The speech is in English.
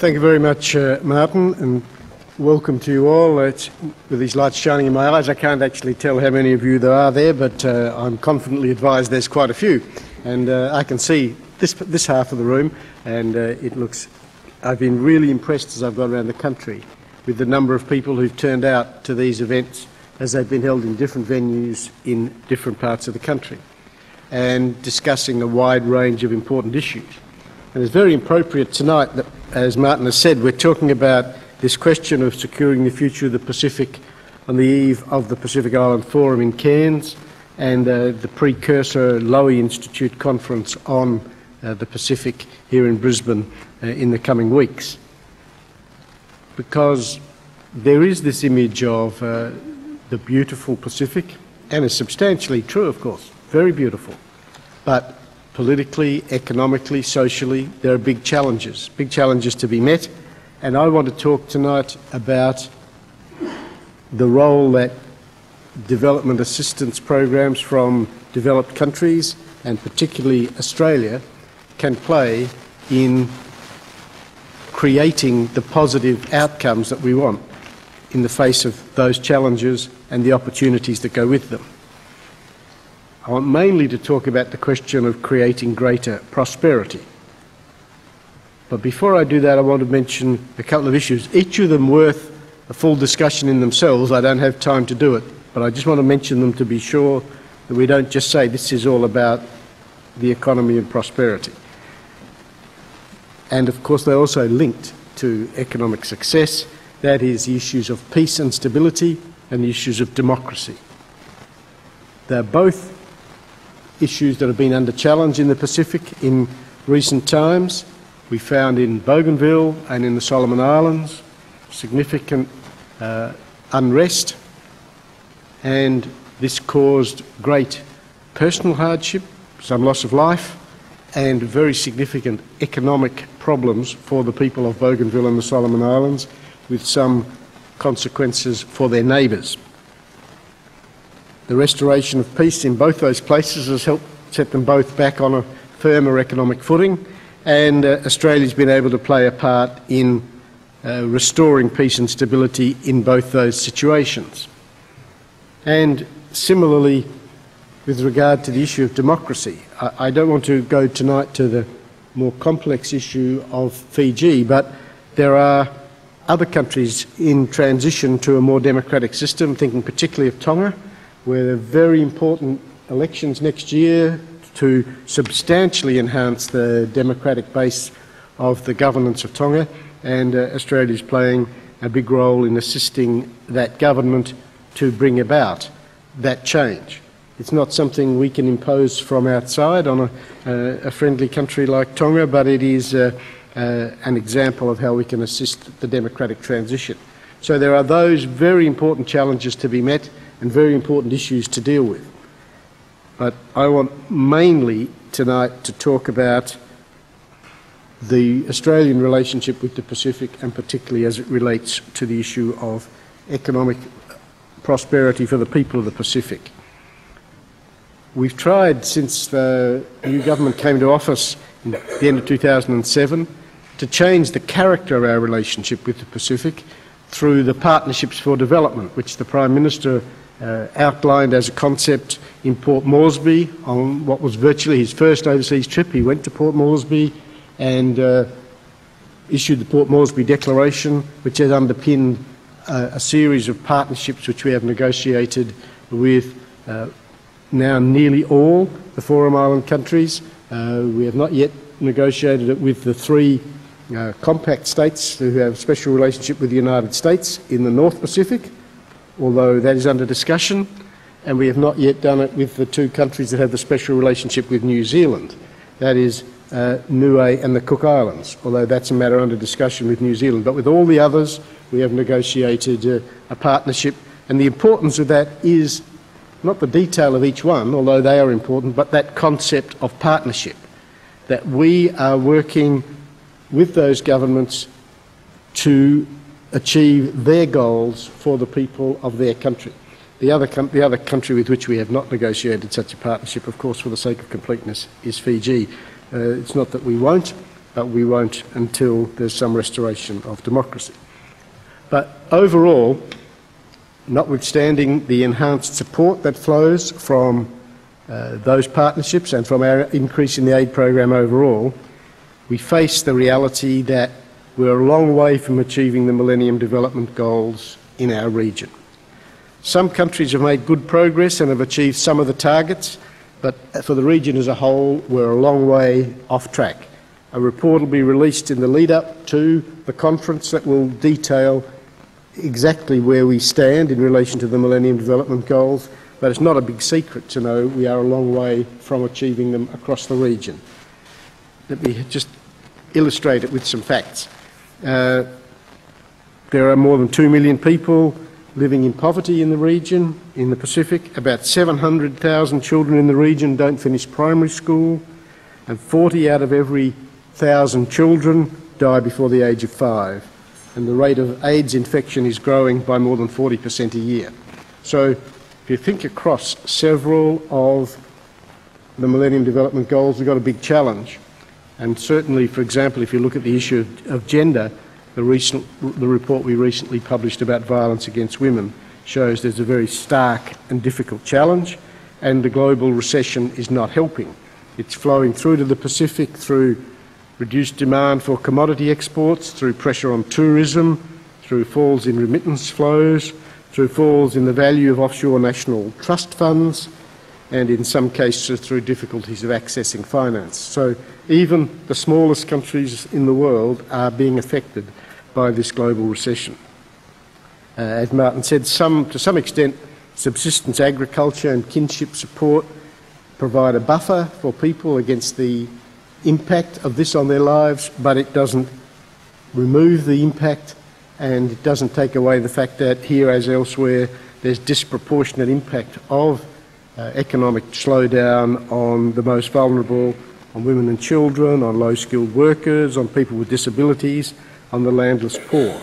Thank you very much, Martin, and welcome to you all. With these lights shining in my eyes, I can't actually tell how many of you there are there, but I'm confidently advised there's quite a few. And I can see this half of the room, and I've been really impressed as I've gone around the country with the number of people who've turned out to these events as they've been held in different venues in different parts of the country, and discussing a wide range of important issues. And it's very appropriate tonight that, as Martin has said, we're talking about this question of securing the future of the Pacific on the eve of the Pacific Island Forum in Cairns and the precursor Lowy Institute conference on the Pacific here in Brisbane in the coming weeks. Because there is this image of the beautiful Pacific, and it's substantially true, of course, very beautiful, but politically, economically, socially, there are big challenges to be met. And I want to talk tonight about the role that development assistance programs from developed countries, and particularly Australia, can play in creating the positive outcomes that we want in the face of those challenges and the opportunities that go with them. I want mainly to talk about the question of creating greater prosperity. But before I do that, I want to mention a couple of issues, each of them worth a full discussion in themselves. I don't have time to do it, but I just want to mention them to be sure that we don't just say this is all about the economy and prosperity. And of course, they're also linked to economic success. That is the issues of peace and stability and the issues of democracy. They're both issues that have been under challenge in the Pacific in recent times. We found in Bougainville and in the Solomon Islands significant unrest, and this caused great personal hardship, some loss of life, and very significant economic problems for the people of Bougainville and the Solomon Islands, with some consequences for their neighbours. The restoration of peace in both those places has helped set them both back on a firmer economic footing, and Australia's been able to play a part in restoring peace and stability in both those situations. And similarly, with regard to the issue of democracy, I don't want to go tonight to the more complex issue of Fiji, but there are other countries in transition to a more democratic system, thinking particularly of Tonga, where there are very important elections next year to substantially enhance the democratic base of the governance of Tonga, and Australia is playing a big role in assisting that government to bring about that change. It's not something we can impose from outside on a friendly country like Tonga, but it is an example of how we can assist the democratic transition. So there are those very important challenges to be met and very important issues to deal with. But I want mainly tonight to talk about the Australian relationship with the Pacific, and particularly as it relates to the issue of economic prosperity for the people of the Pacific. We've tried, since the new government came to office at the end of 2007, to change the character of our relationship with the Pacific through the Partnerships for Development, which the Prime Minister outlined as a concept in Port Moresby on what was virtually his first overseas trip. He went to Port Moresby and issued the Port Moresby Declaration, which has underpinned a series of partnerships which we have negotiated with now nearly all the Forum Island countries. We have not yet negotiated it with the three compact states who have a special relationship with the United States in the North Pacific, although that is under discussion, and we have not yet done it with the two countries that have the special relationship with New Zealand, that is Niue and the Cook Islands, although that's a matter under discussion with New Zealand. But with all the others, we have negotiated a partnership, and the importance of that is not the detail of each one, although they are important, but that concept of partnership, that we are working with those governments to achieve their goals for the people of their country. The other country with which we have not negotiated such a partnership, of course, for the sake of completeness, is Fiji. It's not that we won't, but we won't until there's some restoration of democracy. But overall, notwithstanding the enhanced support that flows from those partnerships and from our increase in the aid program overall, we face the reality that we're a long way from achieving the Millennium Development Goals in our region. Some countries have made good progress and have achieved some of the targets, but for the region as a whole, we're a long way off track. A report will be released in the lead-up to the conference that will detail exactly where we stand in relation to the Millennium Development Goals, but it's not a big secret to know we are a long way from achieving them across the region. Let me just illustrate it with some facts. There are more than 2 million people living in poverty in the region, in the Pacific. About 700,000 children in the region don't finish primary school, and 40 out of every 1,000 children die before the age of 5. And the rate of AIDS infection is growing by more than 40% a year. So if you think across several of the Millennium Development Goals, we've got a big challenge. And certainly, for example, if you look at the issue of gender, the report we recently published about violence against women shows there's a very stark and difficult challenge, and the global recession is not helping. It's flowing through to the Pacific through reduced demand for commodity exports, through pressure on tourism, through falls in remittance flows, through falls in the value of offshore national trust funds, and in some cases through difficulties of accessing finance. So even the smallest countries in the world are being affected by this global recession. As Martin said, to some extent, subsistence agriculture and kinship support provide a buffer for people against the impact of this on their lives, but it doesn't remove the impact, and it doesn't take away the fact that here, as elsewhere, there's disproportionate impact of economic slowdown on the most vulnerable, on women and children, on low-skilled workers, on people with disabilities, on the landless poor.